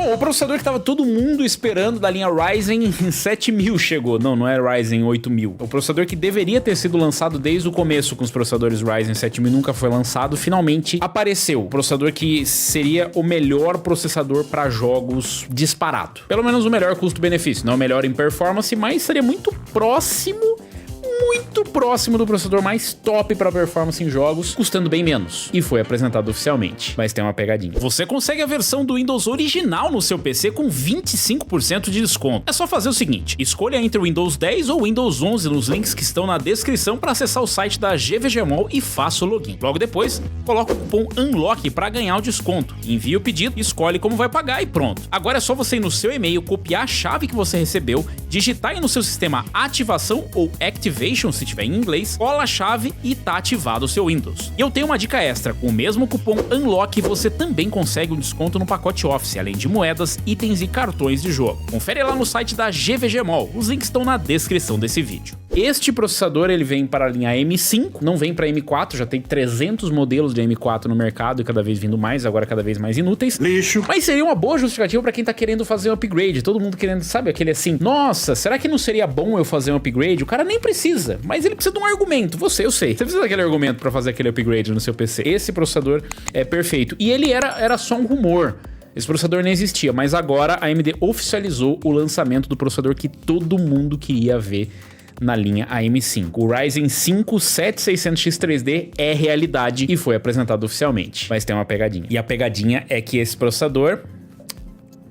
Bom, o processador que tava todo mundo esperando da linha Ryzen 7000 chegou. Não é Ryzen 8000. O processador que deveria ter sido lançado desde o começo com os processadores Ryzen 7000 nunca foi lançado, finalmente apareceu. O processador que seria o melhor processador para jogos disparado. Pelo menos o melhor custo-benefício. Não o melhor em performance, mas seria muito próximo do processador mais top para performance em jogos, custando bem menos. E foi apresentado oficialmente, mas tem uma pegadinha. Você consegue a versão do Windows original no seu PC com 25% de desconto. É só fazer o seguinte, escolha entre o Windows 10 ou o Windows 11 nos links que estão na descrição para acessar o site da GVGMall e faça o login. Logo depois, coloca o cupom UNLOCK para ganhar o desconto. Envia o pedido, escolhe como vai pagar e pronto. Agora é só você ir no seu e-mail, copiar a chave que você recebeu, digitar aí no seu sistema ativação ou activation, se tiver em inglês, cola a chave e tá ativado o seu Windows. E eu tenho uma dica extra, com o mesmo cupom UNLOCK você também consegue um desconto no pacote Office, além de moedas, itens e cartões de jogo. Confere lá no site da GVGMall, os links estão na descrição desse vídeo. Este processador ele vem para a linha M5, não vem para M4, já tem 300 modelos de M4 no mercado e cada vez vindo mais, agora cada vez mais inúteis. Lixo. Mas seria uma boa justificativa para quem tá querendo fazer um upgrade, todo mundo querendo, sabe, aquele assim, nossa, será que não seria bom eu fazer um upgrade? O cara nem precisa, mas ele precisa de um argumento, eu sei, você precisa daquele argumento para fazer aquele upgrade no seu PC. Esse processador é perfeito, e ele era só um rumor. Esse processador nem existia, mas agora a AMD oficializou o lançamento do processador que todo mundo queria ver na linha AM5. O Ryzen 5 7600X3D é realidade e foi apresentado oficialmente, mas tem uma pegadinha. E a pegadinha é que esse processador...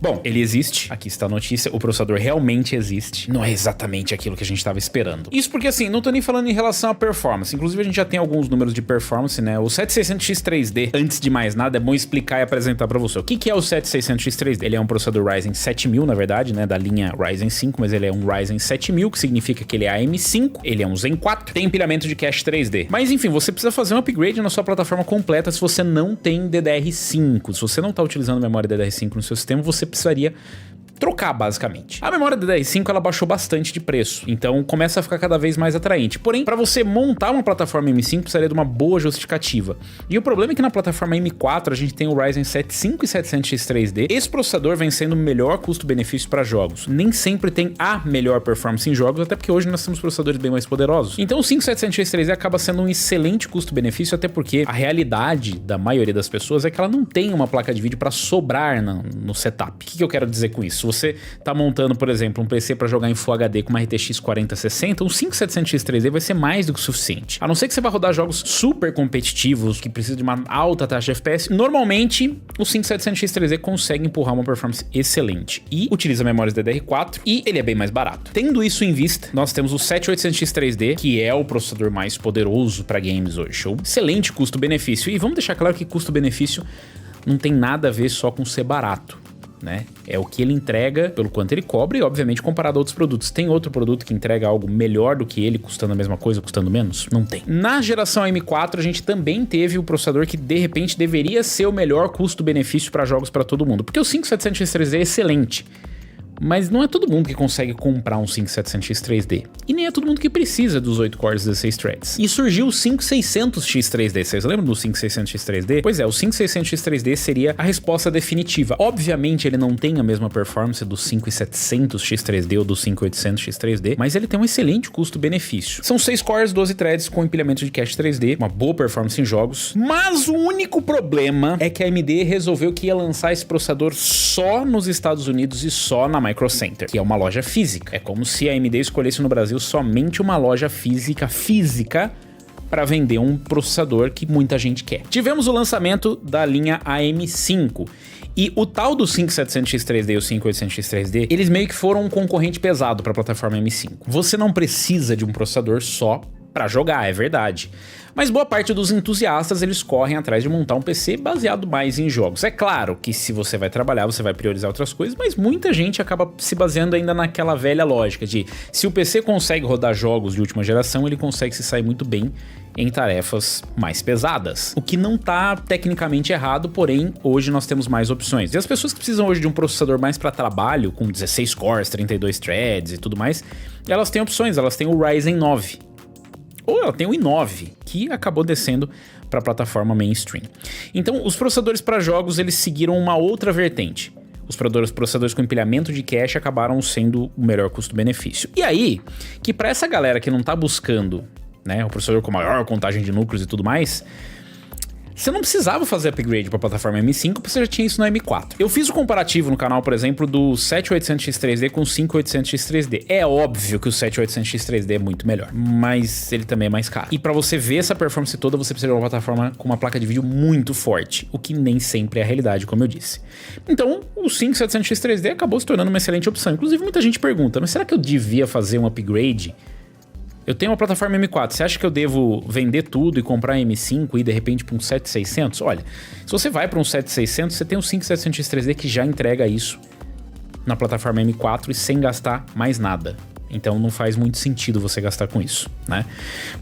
Bom, ele existe, aqui está a notícia, o processador realmente existe, não é exatamente aquilo que a gente estava esperando. Isso porque assim, não tô nem falando em relação à performance, inclusive a gente já tem alguns números de performance, né? O 7600X3D, antes de mais nada, é bom explicar e apresentar para você. O que é o 7600X3D? Ele é um processador Ryzen 7000, na verdade, né? Da linha Ryzen 5, mas ele é um Ryzen 7000, que significa que ele é AM5, ele é um Zen 4, tem empilhamento de cache 3D. Mas enfim, você precisa fazer um upgrade na sua plataforma completa se você não tem DDR5. Se você não tá utilizando memória DDR5 no seu sistema, você precisaria trocar, basicamente. A memória DDR5 ela baixou bastante de preço, então começa a ficar cada vez mais atraente. Porém, para você montar uma plataforma M5, precisaria de uma boa justificativa. E o problema é que na plataforma M4 a gente tem o Ryzen 7 5 e 700X3D. Esse processador vem sendo o melhor custo-benefício para jogos. Nem sempre tem a melhor performance em jogos, até porque hoje nós temos processadores bem mais poderosos. Então o 5700X3D acaba sendo um excelente custo-benefício, até porque a realidade da maioria das pessoas é que ela não tem uma placa de vídeo para sobrar no setup. O que eu quero dizer com isso? Você tá montando, por exemplo, um PC para jogar em Full HD com uma RTX 4060, um 5700X3D vai ser mais do que o suficiente. A não ser que você vá rodar jogos super competitivos, que precisam de uma alta taxa de FPS, normalmente o 5700X3D consegue empurrar uma performance excelente e utiliza memórias DDR4 e ele é bem mais barato. Tendo isso em vista, nós temos o 7800X3D, que é o processador mais poderoso para games hoje. Um excelente custo-benefício. E vamos deixar claro que custo-benefício não tem nada a ver só com ser barato, né? É o que ele entrega, pelo quanto ele cobra e obviamente comparado a outros produtos. Tem outro produto que entrega algo melhor do que ele, custando a mesma coisa, custando menos? Não tem. Na geração M4 a gente também teve o processador que de repente deveria ser o melhor custo-benefício para jogos para todo mundo, porque o 5700X3D é excelente. Mas não é todo mundo que consegue comprar um 5700X3D. E nem é todo mundo que precisa dos 8 cores e 16 threads. E surgiu o 5600X3D. Vocês lembram do 5600X3D? Pois é, o 5600X3D seria a resposta definitiva. Obviamente ele não tem a mesma performance do 5700X3D ou do 5800X3D, mas ele tem um excelente custo-benefício. São 6 cores, 12 threads com empilhamento de cache 3D, uma boa performance em jogos. Mas o único problema é que a AMD resolveu que ia lançar esse processador só nos Estados Unidos e só na Micro Center, que é uma loja física. É como se a AMD escolhesse no Brasil somente uma loja física para vender um processador que muita gente quer. Tivemos o lançamento da linha AM5 e o tal do 5700X3D e o 5800X3D, eles meio que foram um concorrente pesado para a plataforma M5. Você não precisa de um processador só para jogar, é verdade. Mas boa parte dos entusiastas, eles correm atrás de montar um PC baseado mais em jogos. É claro que se você vai trabalhar, você vai priorizar outras coisas, mas muita gente acaba se baseando ainda naquela velha lógica de se o PC consegue rodar jogos de última geração, ele consegue se sair muito bem em tarefas mais pesadas. O que não tá tecnicamente errado, porém, hoje nós temos mais opções. E as pessoas que precisam hoje de um processador mais para trabalho, com 16 cores, 32 threads e tudo mais, elas têm opções, elas têm o Ryzen 9. Ou ela tem o i9, que acabou descendo para a plataforma mainstream. Então, os processadores para jogos, eles seguiram uma outra vertente. os processadores com empilhamento de cache acabaram sendo o melhor custo-benefício. E aí, que para essa galera que não tá buscando, né, o processador com maior contagem de núcleos e tudo mais, você não precisava fazer upgrade para a plataforma M5, porque você já tinha isso no M4. Eu fiz o comparativo no canal, por exemplo, do 7800X3D com o 5800X3D. É óbvio que o 7800X3D é muito melhor, mas ele também é mais caro. E para você ver essa performance toda, você precisa de uma plataforma com uma placa de vídeo muito forte, o que nem sempre é a realidade, como eu disse. Então, o 5700X3D acabou se tornando uma excelente opção. Inclusive, muita gente pergunta, mas será que eu devia fazer um upgrade? Eu tenho uma plataforma M4, você acha que eu devo vender tudo e comprar M5 e ir de repente para um 7600? Olha, se você vai para um 7600, você tem um 5700X3D que já entrega isso na plataforma M4 e sem gastar mais nada. Então não faz muito sentido você gastar com isso, né?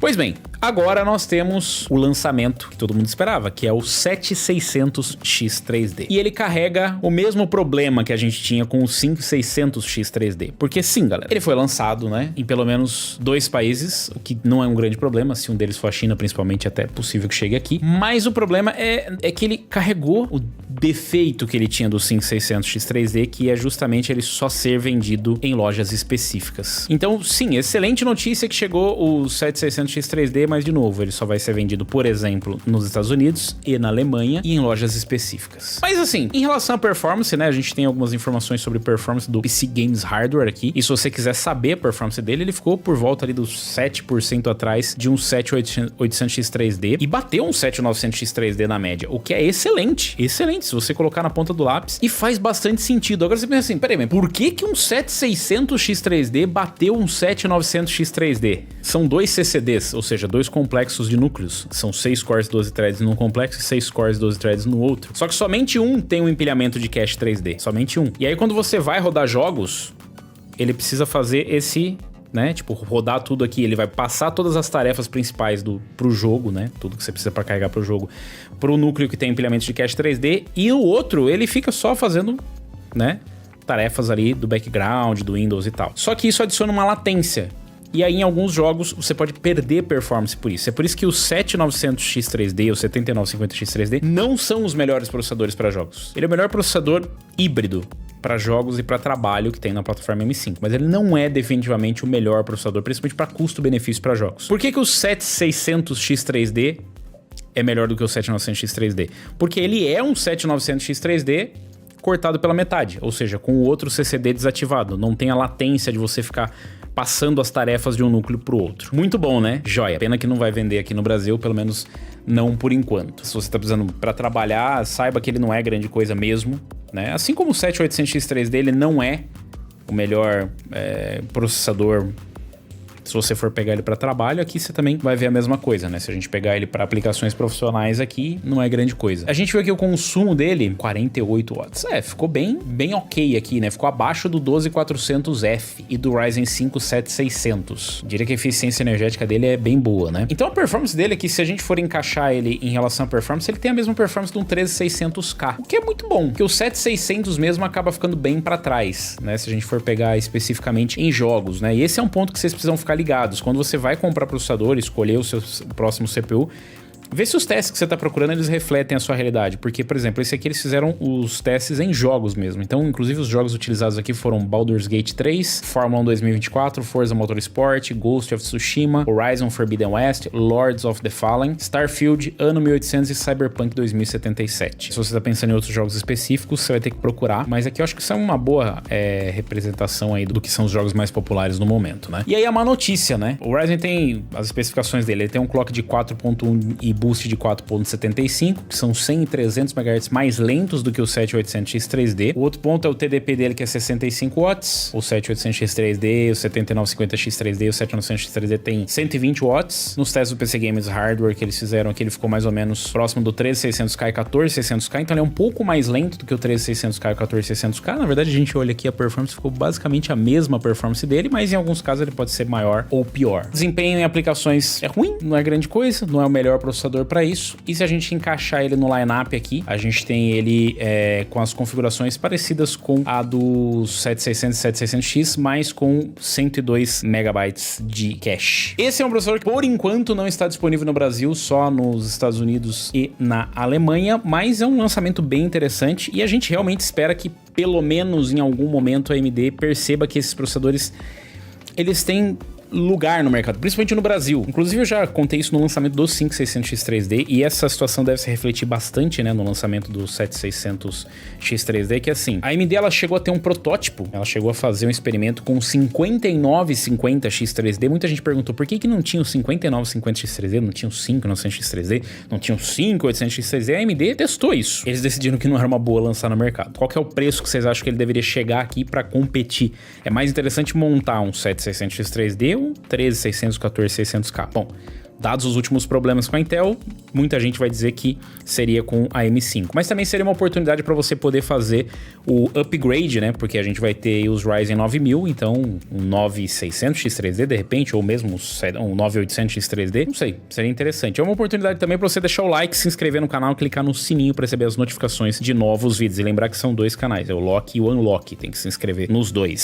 Pois bem, agora nós temos o lançamento que todo mundo esperava, que é o 7600X3D. E ele carrega o mesmo problema que a gente tinha com o 5600X3D. Porque sim, galera, ele foi lançado, né, em pelo menos 2 países, o que não é um grande problema. Se um deles for a China, principalmente, até é possível que chegue aqui. Mas o problema é que ele carregou o defeito que ele tinha do 5600X3D, que é justamente ele só ser vendido em lojas específicas. Então, sim, excelente notícia que chegou o 7600X3D, mas de novo, ele só vai ser vendido, por exemplo, nos Estados Unidos e na Alemanha e em lojas específicas. Mas assim, em relação à performance, né, a gente tem algumas informações sobre performance do PC Games Hardware aqui, e se você quiser saber a performance dele, ele ficou por volta ali dos 7% atrás de um 7800X3D e bateu um 7900X3D na média, o que é excelente, excelente, se você colocar na ponta do lápis, e faz bastante sentido. Agora você pensa assim, peraí, mas por que um 7600X3D bateu um 7900X3D? São 2 CCDs, ou seja, 2 complexos de núcleos. São 6 cores 12 threads num complexo e 6 cores 12 threads no outro. Só que somente um tem um empilhamento de cache 3D. Somente um. E aí quando você vai rodar jogos, ele precisa fazer esse, né, tipo, rodar tudo aqui. Ele vai passar todas as tarefas principais pro jogo, né, tudo que você precisa para carregar pro jogo, pro núcleo que tem empilhamento de cache 3D. E o outro, ele fica só fazendo, né, tarefas ali do background, do Windows e tal. Só que isso adiciona uma latência. E aí em alguns jogos você pode perder performance por isso. É por isso que o 7900X3D e o 7950X3D não são os melhores processadores para jogos. Ele é o melhor processador híbrido para jogos e para trabalho que tem na plataforma M5, mas ele não é definitivamente o melhor processador, principalmente para custo-benefício para jogos. Por que o 7600X3D é melhor do que o 7900X3D? Porque ele é um 7900X3D cortado pela metade, ou seja, com o outro CCD desativado. Não tem a latência de você ficar passando as tarefas de um núcleo pro outro. Muito bom, né? Joia. Pena que não vai vender aqui no Brasil, pelo menos não por enquanto. Se você tá precisando para trabalhar, saiba que ele não é grande coisa mesmo, né? Assim como o 7800X3D, ele não é o melhor processador. Se você for pegar ele para trabalho, aqui você também vai ver a mesma coisa, né? Se a gente pegar ele para aplicações profissionais aqui, não é grande coisa. A gente viu aqui o consumo dele, 48 watts. Ficou bem ok aqui, né? Ficou abaixo do 12400F e do Ryzen 5 7600. Diria que a eficiência energética dele é bem boa, né? Então a performance dele aqui, se a gente for encaixar ele em relação à performance, ele tem a mesma performance de um 13600K, o que é muito bom, porque o 7600 mesmo acaba ficando bem para trás, né? Se a gente for pegar especificamente em jogos, né? E esse é um ponto que vocês precisam ficar ligados. Quando você vai comprar processador, escolher o seu próximo CPU, vê se os testes que você está procurando, eles refletem a sua realidade. Porque, por exemplo, esse aqui eles fizeram os testes em jogos mesmo. Então, inclusive, os jogos utilizados aqui foram Baldur's Gate 3, Fórmula 1 2024, Forza Motorsport, Ghost of Tsushima, Horizon Forbidden West, Lords of the Fallen, Starfield, Ano 1800 e Cyberpunk 2077. Se você está pensando em outros jogos específicos, você vai ter que procurar. Mas aqui eu acho que isso é uma boa representação aí do que são os jogos mais populares no momento, né? E aí a má notícia, né? O Ryzen tem as especificações dele. Ele tem um clock de 4.1 e boost de 4.75, que são 100 e 300 MHz mais lentos do que o 7800X3D. O outro ponto é o TDP dele, que é 65 watts. O 7800X3D, o 7950X3D e o 7900X3D tem 120 watts. Nos testes do PC Games Hardware que eles fizeram aqui, ele ficou mais ou menos próximo do 13600K e 14600K, então ele é um pouco mais lento do que o 13600K e o 14600K. Na verdade, a gente olha aqui, a performance ficou basicamente a mesma performance dele, mas em alguns casos ele pode ser maior ou pior. Desempenho em aplicações é ruim, não é grande coisa, não é o melhor processador, processador para isso. E se a gente encaixar ele no lineup aqui, a gente tem ele com as configurações parecidas com a do 7600 e 7600X, mas com 102 megabytes de cache. Esse é um processador que, por enquanto, não está disponível no Brasil, só nos Estados Unidos e na Alemanha, mas é um lançamento bem interessante e a gente realmente espera que, pelo menos em algum momento, a AMD perceba que esses processadores, eles têm lugar no mercado, principalmente no Brasil. Inclusive eu já contei isso no lançamento do 5600X3D e essa situação deve se refletir bastante, né, no lançamento do 7600X3D, que assim, a AMD ela chegou a ter um protótipo, ela chegou a fazer um experimento com o 5950X3D. Muita gente perguntou por que não tinha o 5950X3D, não tinha o 5900X3D, não tinha o 5800X3D. A AMD testou isso. Eles decidiram que não era uma boa lançar no mercado. Qual que é o preço que vocês acham que ele deveria chegar aqui para competir? É mais interessante montar um 7600X3D, 13600, 14600K. Bom, dados os últimos problemas com a Intel, muita gente vai dizer que seria com a M5. Mas também seria uma oportunidade para você poder fazer o upgrade, né? Porque a gente vai ter os Ryzen 9000, então um 9600X3D de repente, ou mesmo um 9800X3D, não sei, seria interessante. É uma oportunidade também para você deixar o like, se inscrever no canal, clicar no sininho para receber as notificações de novos vídeos. E lembrar que são dois canais, é o Lock e o Unlock, tem que se inscrever nos dois.